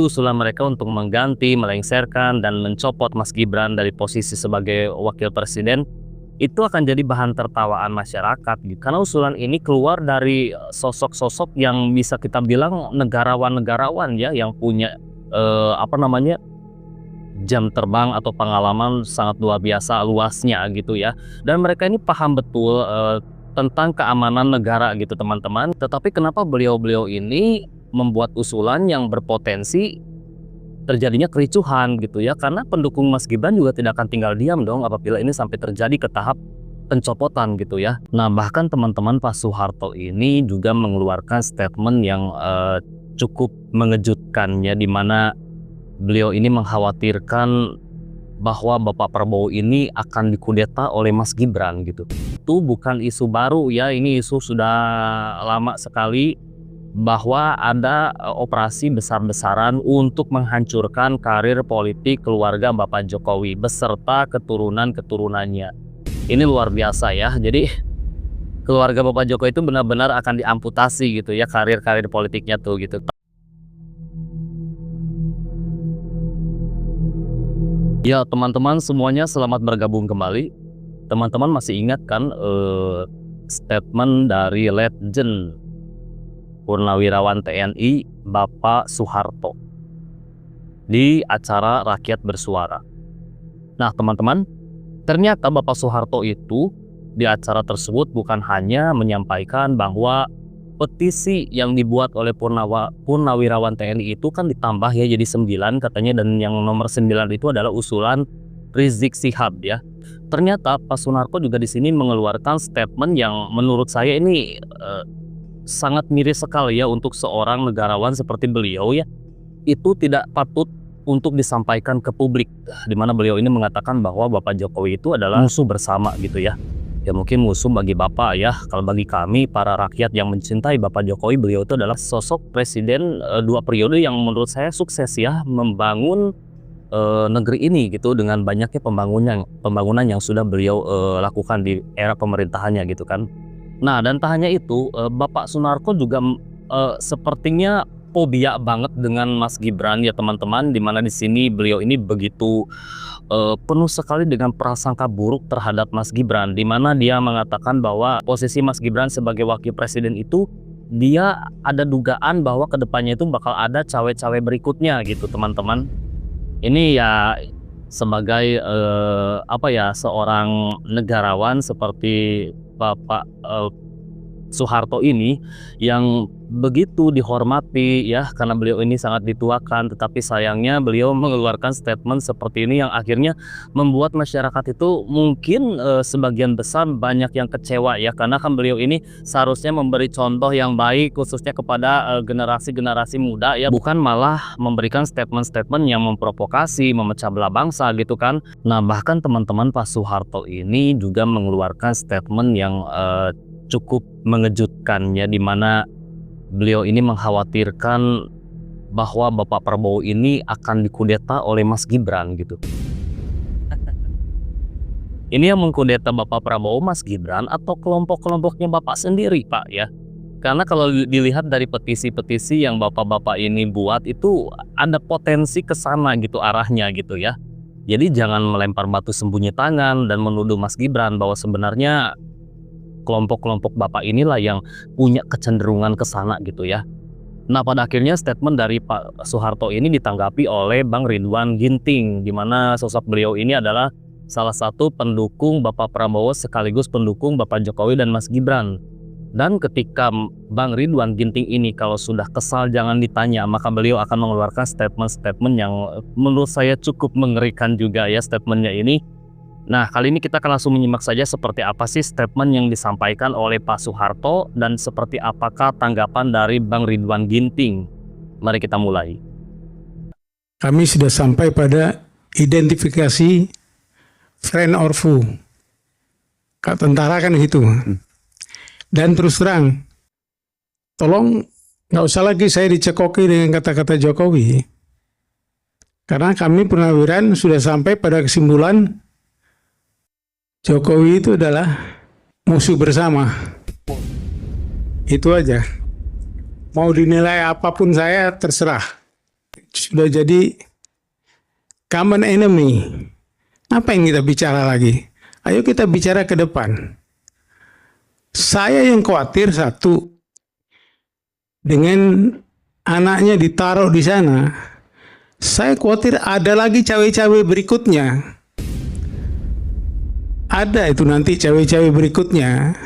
usulan mereka untuk mengganti, melengsarkan, dan mencopot Mas Gibran dari posisi sebagai wakil presiden itu akan jadi bahan tertawaan masyarakat gitu. Karena usulan ini keluar dari sosok-sosok yang bisa kita bilang negarawan-negarawan ya, yang punya jam terbang atau pengalaman sangat luar biasa luasnya gitu ya. Dan mereka ini paham betul tentang keamanan negara gitu teman-teman. Tetapi kenapa beliau-beliau ini membuat usulan yang berpotensi terjadinya kericuhan gitu ya, karena pendukung Mas Gibran juga tidak akan tinggal diam dong apabila ini sampai terjadi ke tahap pencopotan gitu ya. Nah bahkan teman-teman Pak Soeharto ini juga mengeluarkan statement yang cukup mengejutkan ya, dimana beliau ini mengkhawatirkan bahwa Bapak Prabowo ini akan dikudeta oleh Mas Gibran gitu. Itu bukan isu baru ya, ini isu sudah lama sekali, bahwa ada operasi besar-besaran untuk menghancurkan karir politik keluarga Bapak Jokowi beserta keturunan-keturunannya. Ini luar biasa ya. Jadi keluarga Bapak Jokowi itu benar-benar akan diamputasi gitu ya karir-karir politiknya tuh gitu. Ya teman-teman semuanya, selamat bergabung kembali. Teman-teman masih ingat kan statement dari Legend Purnawirawan TNI Bapak Soeharto di acara Rakyat Bersuara. Nah teman-teman, ternyata Bapak Soeharto itu di acara tersebut bukan hanya menyampaikan bahwa petisi yang dibuat oleh Purnawirawan TNI itu kan ditambah ya jadi 9 katanya, dan yang nomor 9 itu adalah usulan Rizik Syihab ya. Ternyata Pak Soeharto juga di sini mengeluarkan statement yang menurut saya ini sangat miris sekali ya untuk seorang negarawan seperti beliau ya. Itu tidak patut untuk disampaikan ke publik, dimana beliau ini mengatakan bahwa Bapak Jokowi itu adalah musuh bersama gitu ya. Ya mungkin musuh bagi Bapak ya, kalau bagi kami para rakyat yang mencintai Bapak Jokowi, beliau itu adalah sosok presiden 2 periode yang menurut saya sukses ya membangun negeri ini gitu, dengan banyaknya pembangunan yang sudah beliau lakukan di era pemerintahannya gitu kan. Nah dan tak hanya itu, Bapak Soeharto juga sepertinya fobia banget dengan Mas Gibran ya teman-teman, dimana di sini beliau ini begitu penuh sekali dengan prasangka buruk terhadap Mas Gibran, dimana dia mengatakan bahwa posisi Mas Gibran sebagai wakil presiden itu dia ada dugaan bahwa kedepannya itu bakal ada cawe-cawe berikutnya gitu teman-teman. Ini ya sebagai seorang negarawan seperti Bapak Soeharto ini yang begitu dihormati ya, karena beliau ini sangat dituakan, tetapi sayangnya beliau mengeluarkan statement seperti ini yang akhirnya membuat masyarakat itu mungkin sebagian besar banyak yang kecewa ya, karena kan beliau ini seharusnya memberi contoh yang baik khususnya kepada generasi-generasi muda ya, bukan malah memberikan statement-statement yang memprovokasi, memecah belah bangsa gitu kan. Nah bahkan teman-teman Pak Soeharto ini juga mengeluarkan statement yang cukup mengejutkan ya, dimana beliau ini mengkhawatirkan bahwa Bapak Prabowo ini akan dikudeta oleh Mas Gibran gitu. Ini yang mengkudeta Bapak Prabowo Mas Gibran atau kelompok-kelompoknya Bapak sendiri Pak ya? Karena kalau dilihat dari petisi-petisi yang bapak-bapak ini buat itu ada potensi ke sana gitu arahnya gitu ya. Jadi jangan melempar batu sembunyi tangan dan menuduh Mas Gibran bahwa sebenarnya kelompok-kelompok Bapak inilah yang punya kecenderungan ke sana gitu ya. Nah pada akhirnya statement dari Pak Soeharto ini ditanggapi oleh Bang Ridwan Ginting, di mana sosok beliau ini adalah salah satu pendukung Bapak Prabowo sekaligus pendukung Bapak Jokowi dan Mas Gibran. Dan ketika Bang Ridwan Ginting ini kalau sudah kesal jangan ditanya, maka beliau akan mengeluarkan statement-statement yang menurut saya cukup mengerikan juga ya statementnya ini. Nah kali ini kita akan langsung menyimak saja seperti apa sih statement yang disampaikan oleh Pak Soeharto dan seperti apakah tanggapan dari Bang Ridwan Ginting. Mari kita mulai. Kami sudah sampai pada identifikasi friend or foe. Kak tentara kan gitu. Dan terus terang, tolong nggak usah lagi saya dicekoki dengan kata-kata Jokowi. Karena kami Purnawiran sudah sampai pada kesimpulan Jokowi itu adalah musuh bersama. Itu aja. Mau dinilai apapun saya terserah. sudah jadi common enemy. Apa yang kita bicara lagi? Ayo kita bicara ke depan. Saya yang khawatir satu, dengan anaknya ditaruh di sana, saya khawatir ada lagi cawe-cawe berikutnya. Ada itu nanti cawe-cawe berikutnya.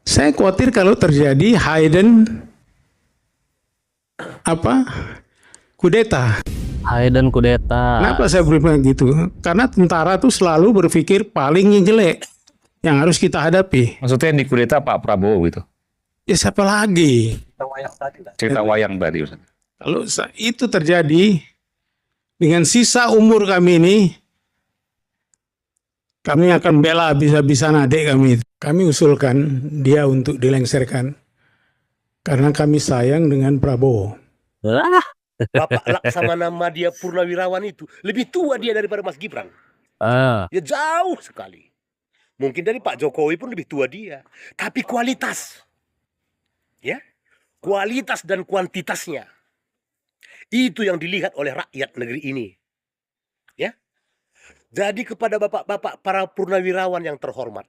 Saya khawatir kalau terjadi hidden kudeta. Hayden kudeta. Kenapa saya berbilang gitu? Karena tentara tuh selalu berpikir paling yang jelek yang harus kita hadapi. Maksudnya yang dikudeta Pak Prabowo gitu. Ya siapa lagi? Cerita wayang tadi Ustaz. Kalau itu terjadi dengan sisa umur kami ini, kami akan bela habis-habisan adik kami. Kami usulkan dia untuk dilengserkan karena kami sayang dengan Prabowo. Ah, Bapak Laksamana Madya Purnawirawan itu lebih tua dia daripada Mas Gibran. Ya jauh sekali. Mungkin dari Pak Jokowi pun lebih tua dia. Tapi kualitas. Ya. Kualitas dan kuantitasnya. Itu yang dilihat oleh rakyat negeri ini. Ya. Jadi kepada bapak-bapak para purnawirawan yang terhormat.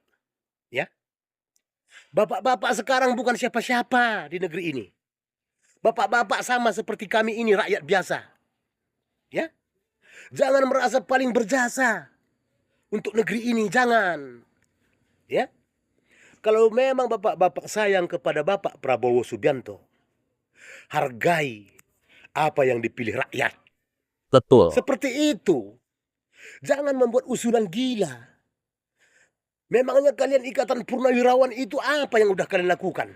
Ya. Bapak-bapak sekarang bukan siapa-siapa di negeri ini. Bapak-bapak sama seperti kami ini rakyat biasa. Ya. Jangan merasa paling berjasa untuk negeri ini, jangan. Ya. Kalau memang bapak-bapak sayang kepada Bapak Prabowo Subianto, hargai apa yang dipilih rakyat. betul. Seperti itu. Jangan membuat usulan gila. Memangnya kalian Ikatan Purnawirawan itu apa yang udah kalian lakukan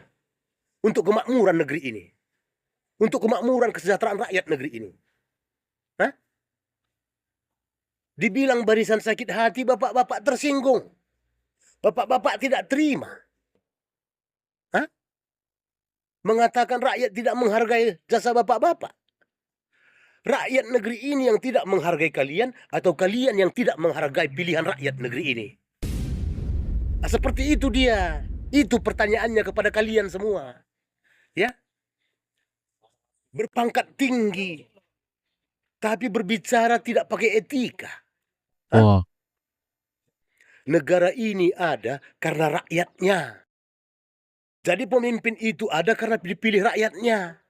untuk kemakmuran negeri ini? Untuk kemakmuran kesejahteraan rakyat negeri ini. Hah? Dibilang barisan sakit hati, bapak-bapak tersinggung. Bapak-bapak tidak terima. Hah? Mengatakan rakyat tidak menghargai jasa bapak-bapak. Rakyat negeri ini yang tidak menghargai kalian, atau kalian yang tidak menghargai pilihan rakyat negeri ini. Nah, seperti itu dia. Itu pertanyaannya kepada kalian semua. Ya. Berpangkat tinggi, tapi berbicara tidak pakai etika. Oh, Negara ini ada karena rakyatnya. Jadi pemimpin itu ada karena dipilih rakyatnya.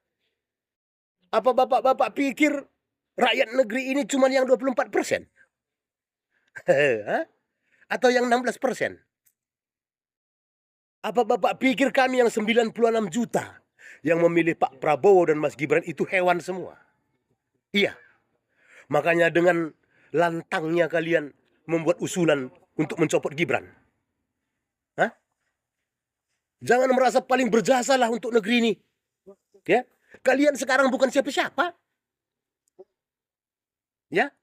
Apa bapak-bapak pikir rakyat negeri ini cuma yang 24%? Atau yang 16%? Apa bapak pikir kami yang 96 juta yang memilih Pak Prabowo dan Mas Gibran itu hewan semua? Iya. Makanya dengan lantangnya kalian membuat usulan untuk mencopot Gibran. Hah? Jangan merasa paling berjasa lah untuk negeri ini. Ya? Kalian sekarang bukan siapa-siapa. Ya?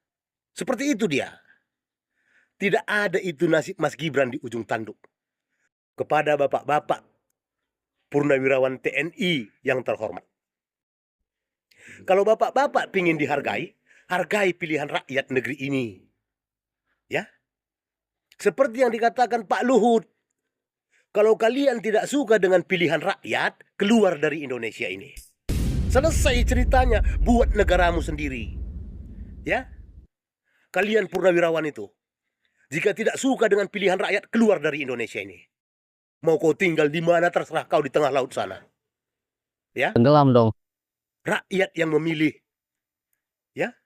Seperti itu dia. Tidak ada itu nasib Mas Gibran di ujung tanduk. Kepada bapak-bapak Purnawirawan TNI yang terhormat. Kalau bapak-bapak ingin dihargai, hargai pilihan rakyat negeri ini. Ya. Seperti yang dikatakan Pak Luhut. Kalau kalian tidak suka dengan pilihan rakyat, keluar dari Indonesia ini. Selesai ceritanya, buat negaramu sendiri. Ya. Kalian Purnawirawan itu. Jika tidak suka dengan pilihan rakyat, keluar dari Indonesia ini. Mau kau tinggal di mana terserah kau di tengah laut sana. Ya. tenggelam dong. Rakyat yang memilih. Ya.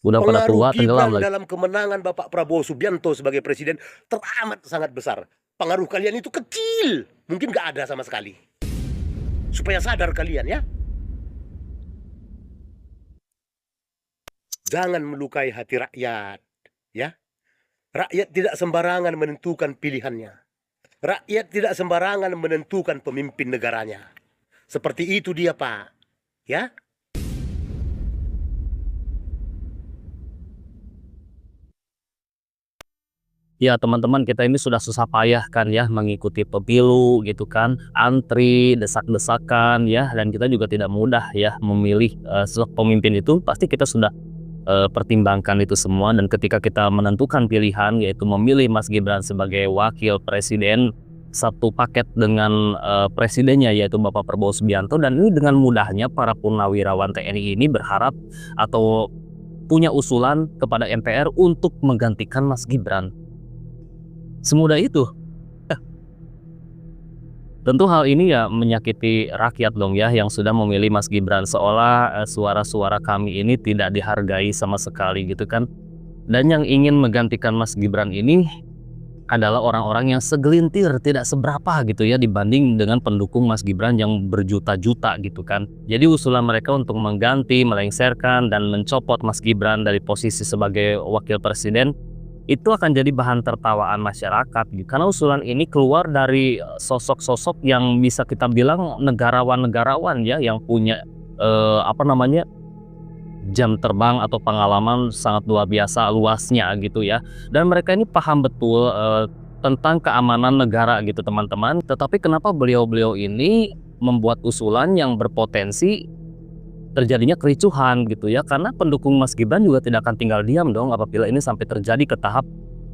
Udah pada Pengaruh tua, tenggelam Gibran lagi. dalam kemenangan Bapak Prabowo Subianto sebagai presiden teramat sangat besar. Pengaruh kalian itu kecil. Mungkin gak ada sama sekali. Supaya sadar kalian ya. Jangan melukai hati rakyat. Ya. Rakyat tidak sembarangan menentukan pilihannya. Rakyat tidak sembarangan menentukan pemimpin negaranya. Seperti itu dia, Pak. Ya. Ya teman-teman, kita ini sudah susah payah kan ya mengikuti pemilu gitu kan, antri, desak-desakan ya, dan kita juga tidak mudah ya memilih sosok pemimpin itu. Pasti kita sudah pertimbangkan itu semua, dan ketika kita menentukan pilihan yaitu memilih Mas Gibran sebagai wakil presiden satu paket dengan presidennya yaitu Bapak Prabowo Subianto, dan ini dengan mudahnya para purnawirawan TNI ini berharap atau punya usulan kepada MPR untuk menggantikan Mas Gibran. Semudah itu. Tentu hal ini ya menyakiti rakyat dong ya, yang sudah memilih Mas Gibran, seolah suara-suara kami ini tidak dihargai sama sekali gitu kan. Dan yang ingin menggantikan Mas Gibran ini adalah orang-orang yang segelintir, tidak seberapa gitu ya dibanding dengan pendukung Mas Gibran yang berjuta-juta gitu kan. Jadi usulan mereka untuk mengganti, melengsarkan dan mencopot Mas Gibran dari posisi sebagai wakil presiden itu akan jadi bahan tertawaan masyarakat gitu. Karena usulan ini keluar dari sosok-sosok yang bisa kita bilang negarawan-negarawan ya, yang punya jam terbang atau pengalaman sangat luar biasa luasnya gitu ya. Dan mereka ini paham betul tentang keamanan negara gitu teman-teman. Tetapi kenapa beliau-beliau ini membuat usulan yang berpotensi terjadinya kericuhan gitu ya, karena pendukung Mas Gibran juga tidak akan tinggal diam dong apabila ini sampai terjadi ke tahap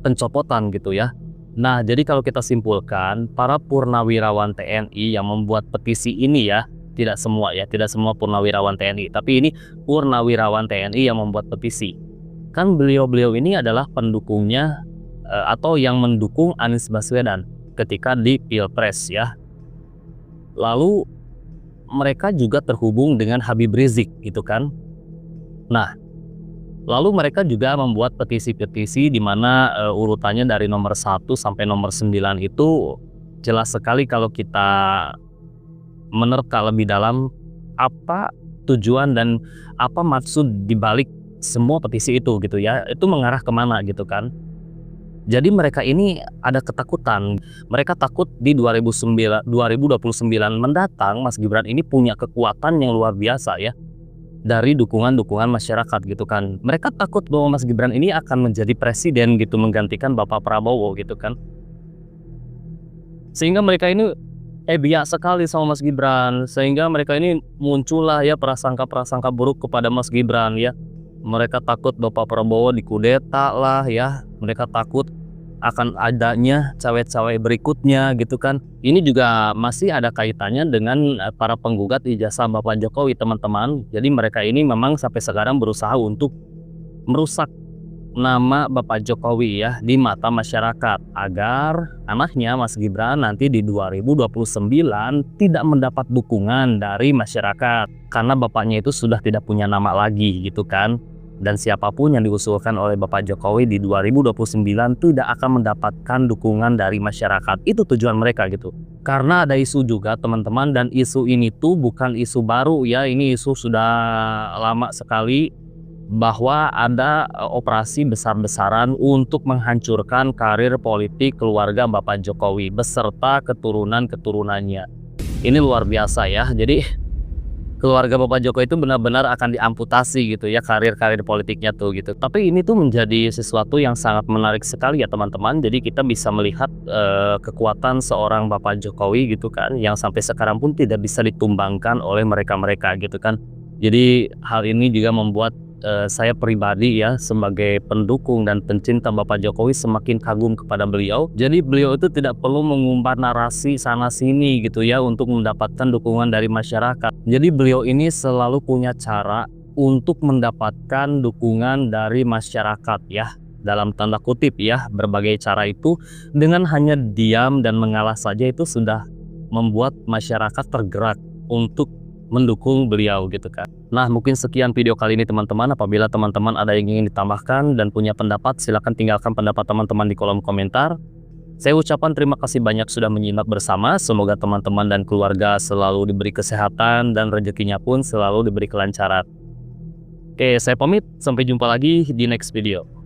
pencopotan gitu ya. Nah, jadi kalau kita simpulkan, para purnawirawan TNI yang membuat petisi ini ya, tidak semua purnawirawan TNI, tapi ini purnawirawan TNI yang membuat petisi. Kan beliau-beliau ini adalah pendukungnya atau yang mendukung Anies Baswedan ketika di Pilpres ya. Lalu mereka juga terhubung dengan Habib Rizik gitu kan. Nah, lalu mereka juga membuat petisi-petisi di mana urutannya dari nomor 1 sampai nomor 9 itu jelas sekali kalau kita menerka lebih dalam apa tujuan dan apa maksud dibalik semua petisi itu gitu ya. Itu mengarah kemana gitu kan. Jadi mereka ini ada ketakutan. Mereka takut di 2029 mendatang Mas Gibran ini punya kekuatan yang luar biasa ya, dari dukungan-dukungan masyarakat gitu kan. Mereka takut bahwa Mas Gibran ini akan menjadi presiden gitu, menggantikan Bapak Prabowo gitu kan. Sehingga mereka ini biak sekali sama Mas Gibran. Sehingga mereka ini muncullah ya prasangka-prasangka buruk kepada Mas Gibran ya. Mereka takut Bapak Prabowo dikudeta lah ya. Mereka takut akan adanya cawe-cawe berikutnya gitu kan. Ini juga masih ada kaitannya dengan para penggugat ijazah Bapak Jokowi teman-teman. Jadi mereka ini memang sampai sekarang berusaha untuk merusak nama Bapak Jokowi ya di mata masyarakat, agar anaknya Mas Gibran nanti di 2029 tidak mendapat dukungan dari masyarakat karena bapaknya itu sudah tidak punya nama lagi gitu kan. Dan siapapun yang diusulkan oleh Bapak Jokowi di 2029 tidak akan mendapatkan dukungan dari masyarakat. Itu tujuan mereka gitu. Karena ada isu juga teman-teman, dan isu ini tuh bukan isu baru ya. Ini isu sudah lama sekali, bahwa ada operasi besar-besaran untuk menghancurkan karir politik keluarga Bapak Jokowi beserta keturunan-keturunannya. Ini luar biasa ya. Jadi keluarga Bapak Jokowi itu benar-benar akan diamputasi gitu ya karir-karir politiknya tuh gitu. Tapi ini tuh menjadi sesuatu yang sangat menarik sekali ya teman-teman. Jadi kita bisa melihat kekuatan seorang Bapak Jokowi gitu kan, yang sampai sekarang pun tidak bisa ditumbangkan oleh mereka-mereka gitu kan. Jadi hal ini juga membuat saya pribadi ya sebagai pendukung dan pencinta Bapak Jokowi semakin kagum kepada beliau. Jadi beliau itu tidak perlu mengumbar narasi sana sini gitu ya untuk mendapatkan dukungan dari masyarakat. Jadi beliau ini selalu punya cara untuk mendapatkan dukungan dari masyarakat ya, dalam tanda kutip ya. Berbagai cara itu dengan hanya diam dan mengalah saja itu sudah membuat masyarakat tergerak untuk mendukung beliau gitu kan. Nah, mungkin sekian video kali ini teman-teman. Apabila teman-teman ada yang ingin ditambahkan dan punya pendapat, silakan tinggalkan pendapat teman-teman di kolom komentar. Saya ucapkan terima kasih banyak sudah menyimak bersama. Semoga teman-teman dan keluarga selalu diberi kesehatan dan rezekinya pun selalu diberi kelancaran. Oke, saya pamit. Sampai jumpa lagi di next video.